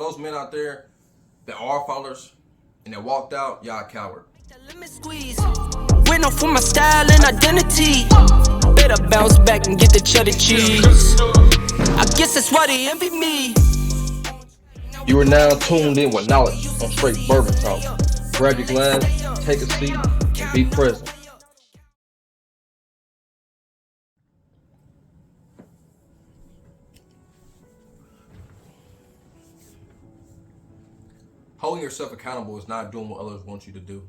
those men out there that are followers and that walked out, y'all coward. Went off for my style and identity. Better bounce back and get the cheddar cheese. I guess that's why they envy me. You are now tuned in with knowledge on Straight Bourbon Talk. Grab your glass, take a seat, and be present. Holding yourself accountable is not doing what others want you to do.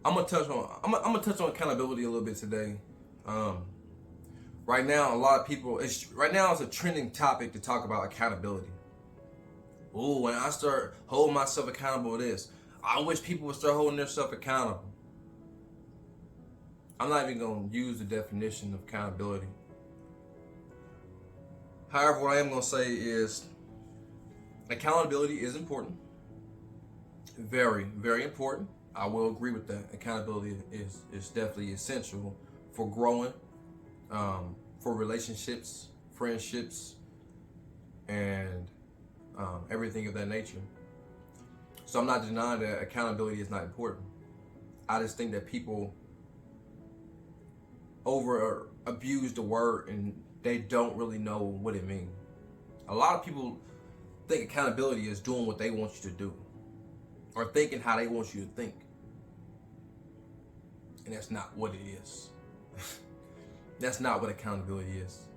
I'm gonna touch on accountability a little bit today. Right now, a lot of people. It's a trending topic to talk about accountability. Ooh, when I start holding myself accountable to this, I wish people would start holding themselves accountable. I'm not even gonna use the definition of accountability. However, what I am gonna say is accountability is important. Very, very important. I will agree with that. Accountability is definitely essential for growing, for relationships, friendships, and everything of that nature. So I'm not denying that accountability is not important. I just think that people over abuse the word and they don't really know what it means. A lot of people think accountability is doing what they want you to do or thinking how they want you to think. And that's not what it is. That's not what accountability is.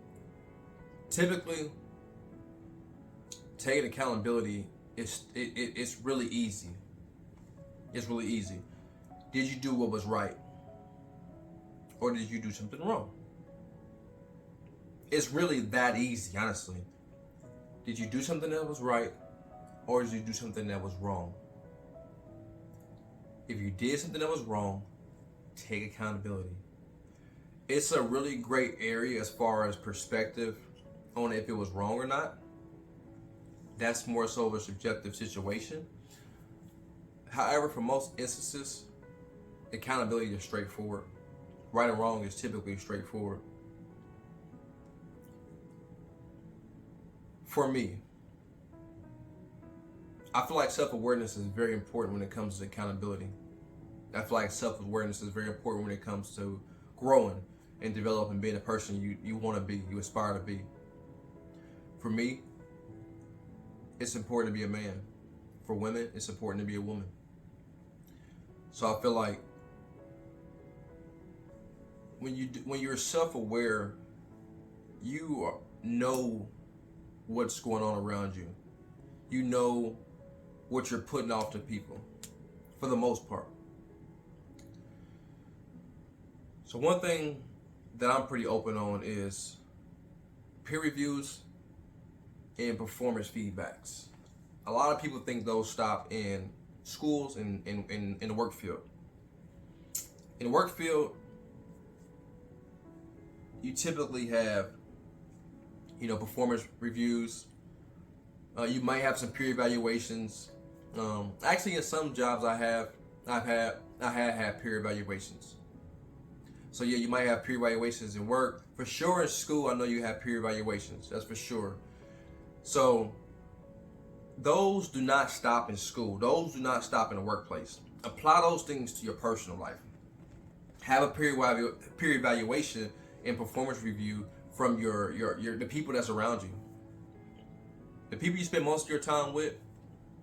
Typically, taking accountability it's really easy. It's really easy. Did you do what was right? Or did you do something wrong? It's really that easy, honestly. Did you do something that was right, or did you do something that was wrong? If you did something that was wrong, take accountability. It's a really great area as far as perspective on if it was wrong or not. That's more so of a subjective situation. However, for most instances, accountability is straightforward. Right and wrong is typically straightforward. For me, I feel like self-awareness is very important when it comes to accountability. I feel like self-awareness is very important when it comes to growing and developing, being a person you want to be, you aspire to be. For me, it's important to be a man. For women, it's important to be a woman. So I feel like when you're self-aware, you know what's going on around you. You know what you're putting off to people, for the most part. So one thing that I'm pretty open on is peer reviews and performance feedbacks. A lot of people think those stop in schools and in the work field. In the work field, you typically have, performance reviews. You might have some peer evaluations. Actually, in some jobs I had peer evaluations. So yeah, you might have peer evaluations in work. For sure in school, I know you have peer evaluations. That's for sure. So those do not stop in school. Those do not stop in the workplace. Apply those things to your personal life. Have a peer evaluation and performance review from the people that's around you. The people you spend most of your time with,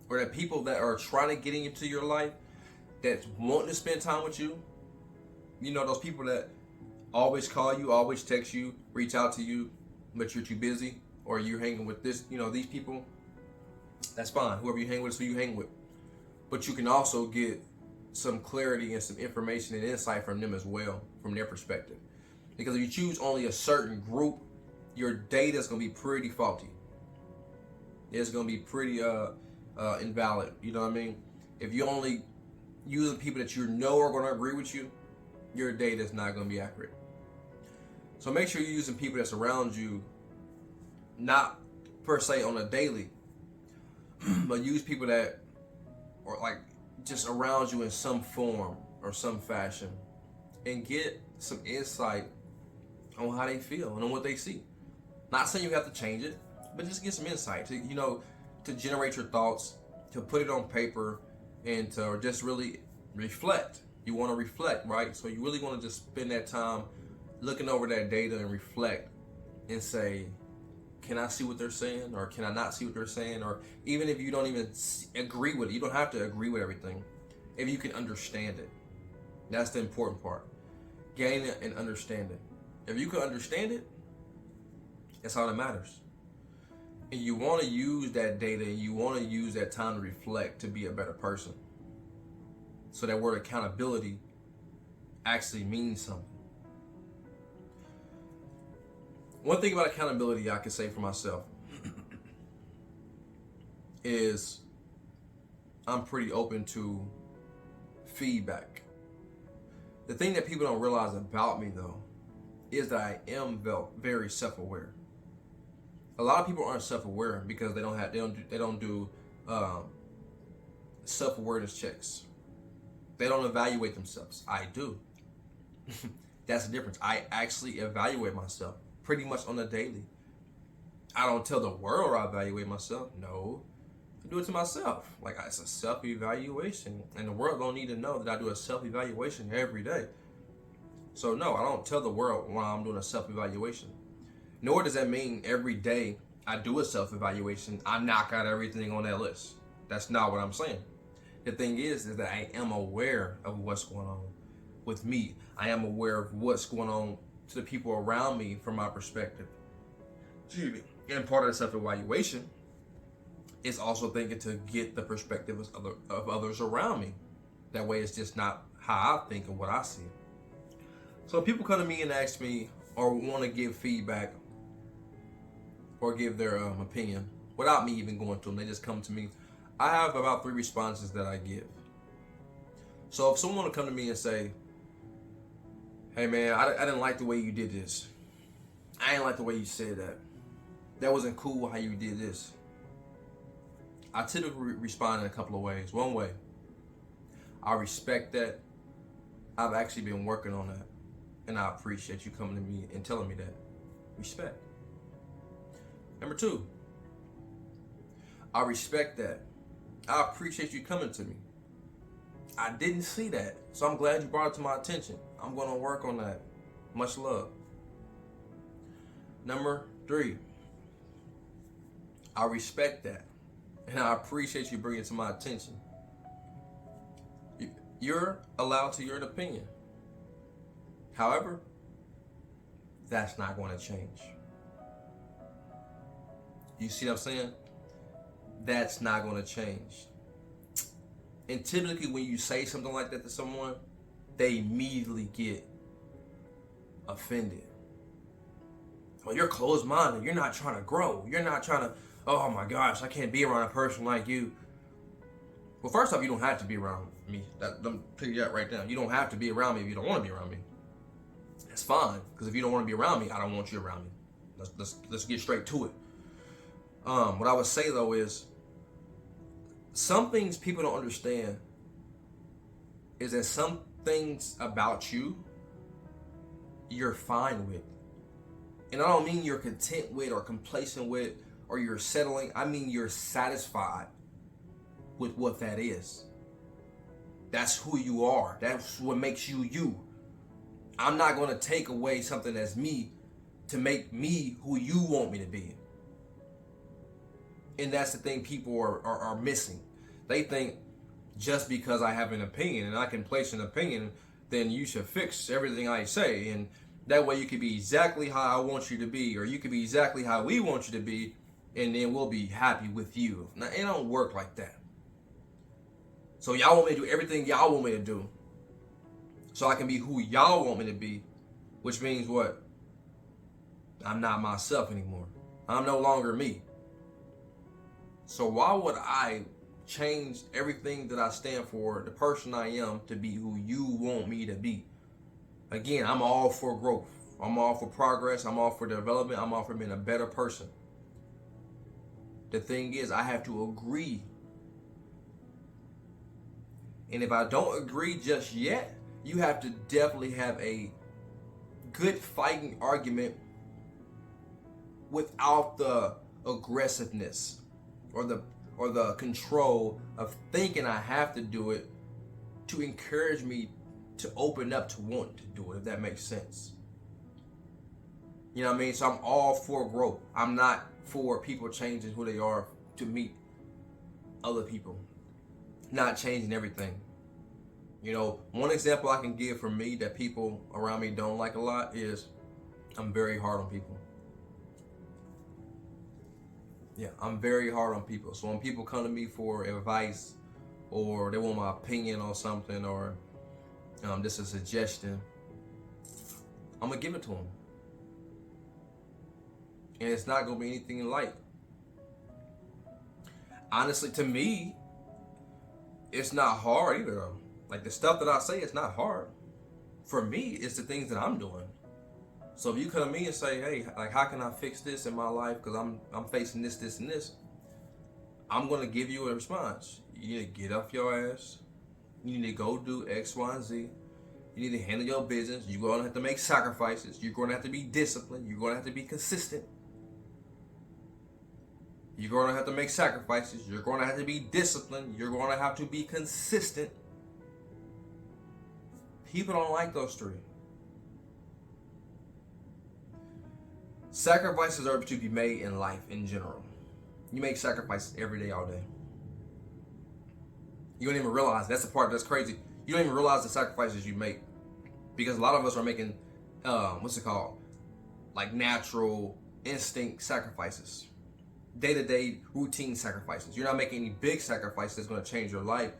or the people that are trying to get into your life, that's wanting to spend time with you. Those people that always call you, always text you, reach out to you, but you're too busy, or you're hanging with these people. That's fine. Whoever you hang with is who you hang with. But you can also get some clarity and some information and insight from them as well, from their perspective. Because if you choose only a certain group, your data is going to be pretty faulty. It's going to be pretty invalid. You know what I mean? If you only use the people that you know are going to agree with you, your data is not going to be accurate. So make sure you're using people that's around you, not per se on a daily, but use people that are like just around you in some form or some fashion, and get some insight on how they feel and on what they see. Not saying you have to change it, but just get some insight to, to generate your thoughts, to put it on paper, and to just really reflect. You want to reflect, right? So you really want to just spend that time looking over that data and reflect and say, can I see what they're saying, or can I not see what they're saying? Or even if you don't even agree with it, you don't have to agree with everything. If you can understand it, that's the important part. Gain it and understand it. If you can understand it, that's all that matters. And you want to use that data, and you want to use that time to reflect to be a better person. So that word accountability actually means something. One thing about accountability I can say for myself is I'm pretty open to feedback. The thing that people don't realize about me, though, is that I am very self-aware. A lot of people aren't self-aware because they don't do self-awareness checks. They don't evaluate themselves. I do. That's the difference. I actually evaluate myself pretty much on a daily. I don't tell the world I evaluate myself. No, I do it to myself. Like, it's a self-evaluation, and the world don't need to know that I do a self-evaluation every day. So no, I don't tell the world when I'm doing a self-evaluation. Nor does that mean every day I do a self-evaluation, I knock out everything on that list. That's not what I'm saying. The thing is that I am aware of what's going on with me. I am aware of what's going on to the people around me from my perspective. Excuse me. And part of the self-evaluation is also thinking to get the perspective of others around me. That way it's just not how I think and what I see. So people come to me and ask me or want to give feedback or give their opinion without me even going to them. They just come to me. I have about 3 responses that I give. So if someone will come to me and say, hey man, I didn't like the way you did this. I didn't like the way you said that. That wasn't cool how you did this. I typically respond in a couple of ways. One way, I respect that. I've actually been working on that. And I appreciate you coming to me and telling me that. Respect. Number 2, I respect that. I appreciate you coming to me. I didn't see that, so I'm glad you brought it to my attention. I'm going to work on that. Much love. Number 3, I respect that, and I appreciate you bringing it to my attention. You're allowed to your opinion. However, that's not going to change. You see what I'm saying? That's not going to change. And typically when you say something like that to someone, they immediately get offended. Well, you're closed-minded. You're not trying to grow. You're not trying to, oh my gosh, I can't be around a person like you. Well, first off, you don't have to be around me. Let me tell you that right now. You don't have to be around me if you don't want to be around me. That's fine, because if you don't want to be around me, I don't want you around me. Let's get straight to it. What I would say though is, some things people don't understand is that some things about you, you're fine with. And I don't mean you're content with or complacent with or you're settling. I mean you're satisfied with what that is. That's who you are. That's what makes you you. I'm not going to take away something that's me to make me who you want me to be. And that's the thing people are missing. They think just because I have an opinion and I can place an opinion, then you should fix everything I say. And that way you can be exactly how I want you to be, or you can be exactly how we want you to be, and then we'll be happy with you. Now, it don't work like that. So y'all want me to do everything y'all want me to do, so I can be who y'all want me to be, which means what? I'm not myself anymore. I'm no longer me. So why would I change everything that I stand for, the person I am, to be who you want me to be? Again, I'm all for growth. I'm all for progress. I'm all for development. I'm all for being a better person. The thing is, I have to agree. And if I don't agree just yet, you have to definitely have a good fighting argument without the aggressiveness or the control of thinking I have to do it to encourage me to open up to want to do it, if that makes sense. You know what I mean? So I'm all for growth. I'm not for people changing who they are to meet other people. Not changing everything. You know, one example I can give for me that people around me don't like a lot is I'm very hard on people. Yeah, I'm very hard on people. So when people come to me for advice or they want my opinion on something or just a suggestion, I'm going to give it to them. And it's not going to be anything light. Honestly, to me, it's not hard either though. Like the stuff that I say, it's not hard. For me, it's the things that I'm doing. So if you come to me and say, hey, like how can I fix this in my life? Because I'm facing this, this, and this. I'm going to give you a response. You need to get off your ass. You need to go do X, Y, and Z. You need to handle your business. You're going to have to make sacrifices. You're going to have to be disciplined. You're going to have to be consistent. You're going to have to make sacrifices. You're going to have to be disciplined. You're going to have to be consistent. People don't like those three. Sacrifices are to be made in life in general. You make sacrifices every day, all day. You don't even realize, that's the part that's crazy. You don't even realize the sacrifices you make. Because a lot of us are making, like natural instinct sacrifices. Day-to-day routine sacrifices. You're not making any big sacrifices that's going to change your life.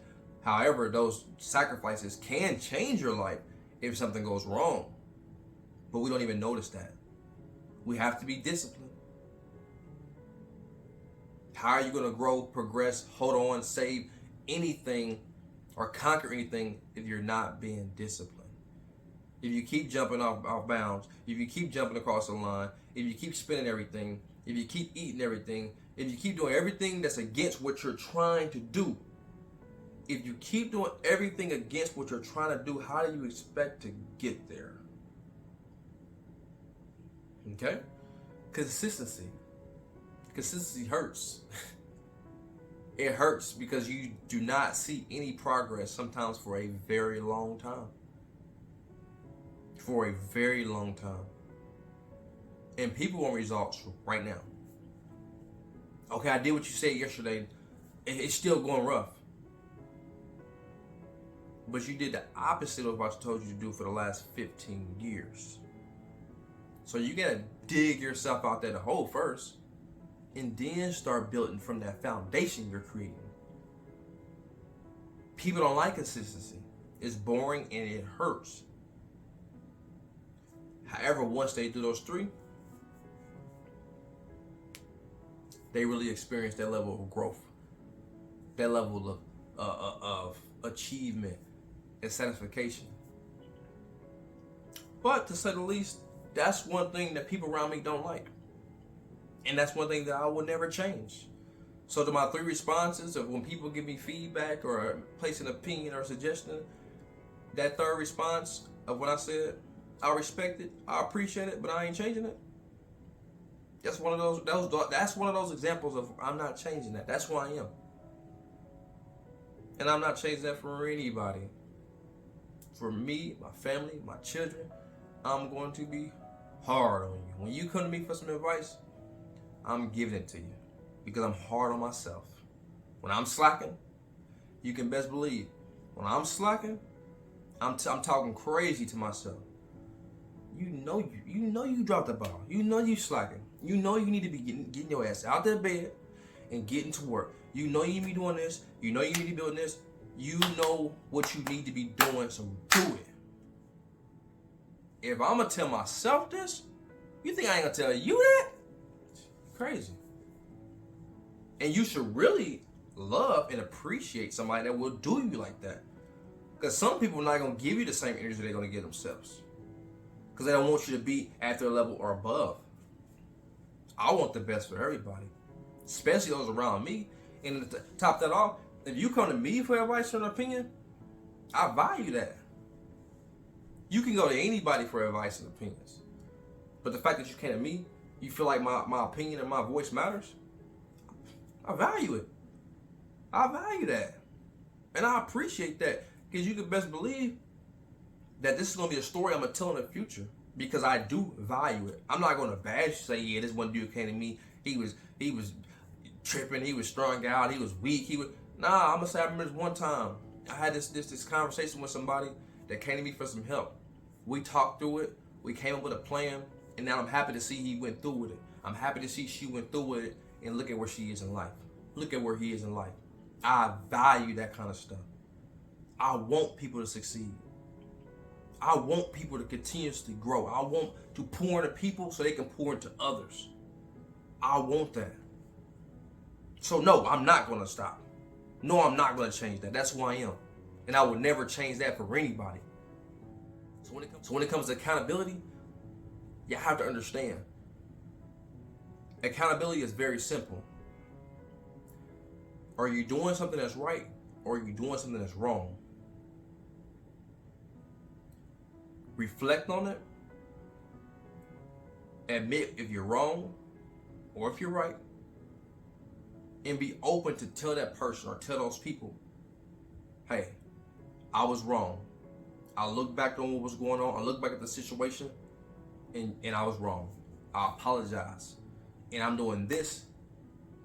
However, those sacrifices can change your life if something goes wrong. But we don't even notice that. We have to be disciplined. How are you going to grow, progress, hold on, save anything, or conquer anything if you're not being disciplined? If you keep jumping off bounds, if you keep jumping across the line, if you keep spending everything, if you keep eating everything, if you keep doing everything that's against what you're trying to do, if you keep doing everything against what you're trying to do, how do you expect to get there? Okay? Consistency. Consistency hurts. It hurts because you do not see any progress sometimes for a very long time. For a very long time. And people want results right now. Okay, I did what you said yesterday. It's still going rough. But you did the opposite of what I told you to do for the last 15 years. So you gotta dig yourself out that hole first. And then start building from that foundation you're creating. People don't like consistency. It's boring and it hurts. However, once they do those three, they really experience that level of growth, that level of achievement and satisfaction. But to say the least, that's one thing that people around me don't like. And that's one thing that I will never change. So to my three responses of when people give me feedback or place an opinion or suggestion, that third response of what I said, I respect it, I appreciate it, but I ain't changing it. That's one of those. That's one of those examples of I'm not changing that. That's who I am, and I'm not changing that for anybody. For me, my family, my children, I'm going to be hard on you. When you come to me for some advice, I'm giving it to you because I'm hard on myself. When I'm slacking, you can best believe. When I'm slacking, I'm talking crazy to myself. You know you dropped the ball. You know you slacking. You know you need to be getting your ass out of bed and getting to work. You know you need to be doing this. You know you need to be doing this. You know what you need to be doing, so do it. If I'm gonna tell myself this, you think I ain't gonna tell you that? Crazy. And you should really love and appreciate somebody that will do you like that. Because some people are not gonna give you the same energy they're gonna give themselves. Because they don't want you to be at their level or above. I want the best for everybody, especially those around me. And to top that off, if you come to me for advice or an opinion, I value that. You can go to anybody for advice and opinions. But the fact that you came to me You feel like my opinion and my voice matters? I value it. I value that. And I appreciate that. Because you can best believe that this is going to be a story I'm going to tell in the future. Because I do value it. I'm not going to bash, say, yeah, this one dude came to me. He was tripping. He was strung out. He was weak. Nah, I'm going to say I remember this one time. I had this conversation with somebody that came to me for some help. We talked through it. We came up with a plan. And now I'm happy to see he went through with it. I'm happy to see she went through with it. And look at where she is in life. Look at where he is in life. I value that kind of stuff. I want people to succeed. I want people to continuously grow. I want to pour into people so they can pour into others. I want that. So no, I'm not going to stop. No, I'm not going to change that. That's who I am. And I will never change that for anybody. So when it comes to accountability, you have to understand. Accountability is very simple. Are you doing something that's right, or are you doing something that's wrong? Reflect on it. Admit if you're wrong or if you're right. And be open to tell that person or tell those people, hey, I was wrong. I look back on what was going on. I look back at the situation and I was wrong. I apologize. And I'm doing this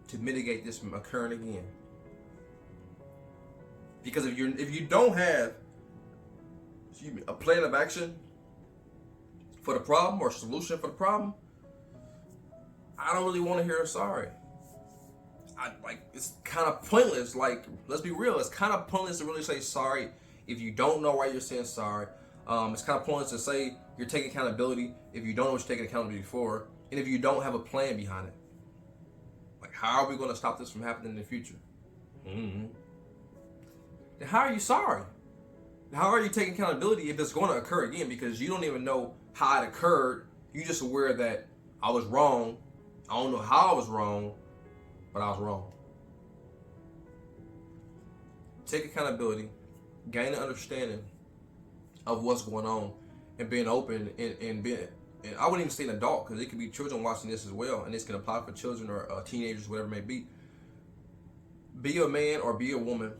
to mitigate this from occurring again. Because if you don't have a plan of action for the problem or solution for the problem, I don't really want to hear a sorry. It's kind of pointless. Like, let's be real. It's kind of pointless to really say sorry if you don't know why you're saying sorry. It's kind of pointless to say you're taking accountability if you don't know what you're taking accountability for, and if you don't have a plan behind it. Like, how are we going to stop this from happening in the future? Then how are you sorry? How are you taking accountability if it's going to occur again? Because you don't even know how it occurred. You're just aware that I was wrong. I don't know how I was wrong, but I was wrong. Take accountability, gain an understanding of what's going on, and being open and being, and I wouldn't even say an adult, because it could be children watching this as well, and this can apply for children or teenagers, whatever it may be. Be a man or be a woman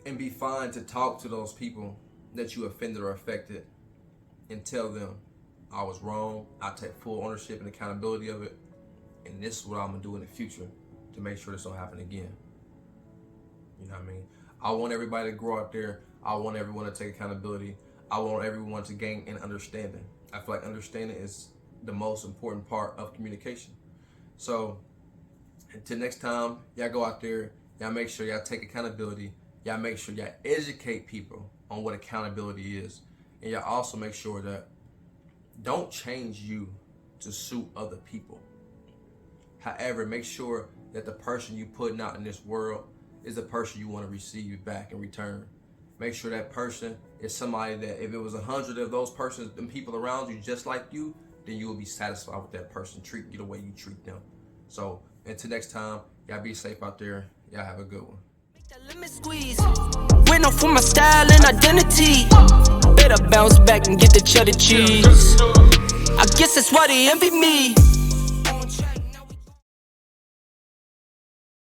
and be fine to talk to those people that you offended or affected and tell them, I was wrong, I take full ownership and accountability of it, and this is what I'm going to do in the future to make sure this don't happen again. You know what I mean? I want everybody to grow out there. I want everyone to take accountability. I want everyone to gain an understanding. I feel like understanding is the most important part of communication. So until next time, y'all go out there, y'all make sure y'all take accountability. Y'all make sure y'all educate people on what accountability is. And y'all also make sure that don't change you to suit other people. However, make sure that the person you putting out in this world is the person you want to receive back in return. Make sure that person is somebody that if it was 100 of those persons and people around you just like you, then you will be satisfied with that person treating you the way you treat them. So until next time, y'all be safe out there. Y'all have a good one. Limit squeeze. Went off for my style and identity. Better bounce back and get the cheddar cheese. I guess that's why they envy me.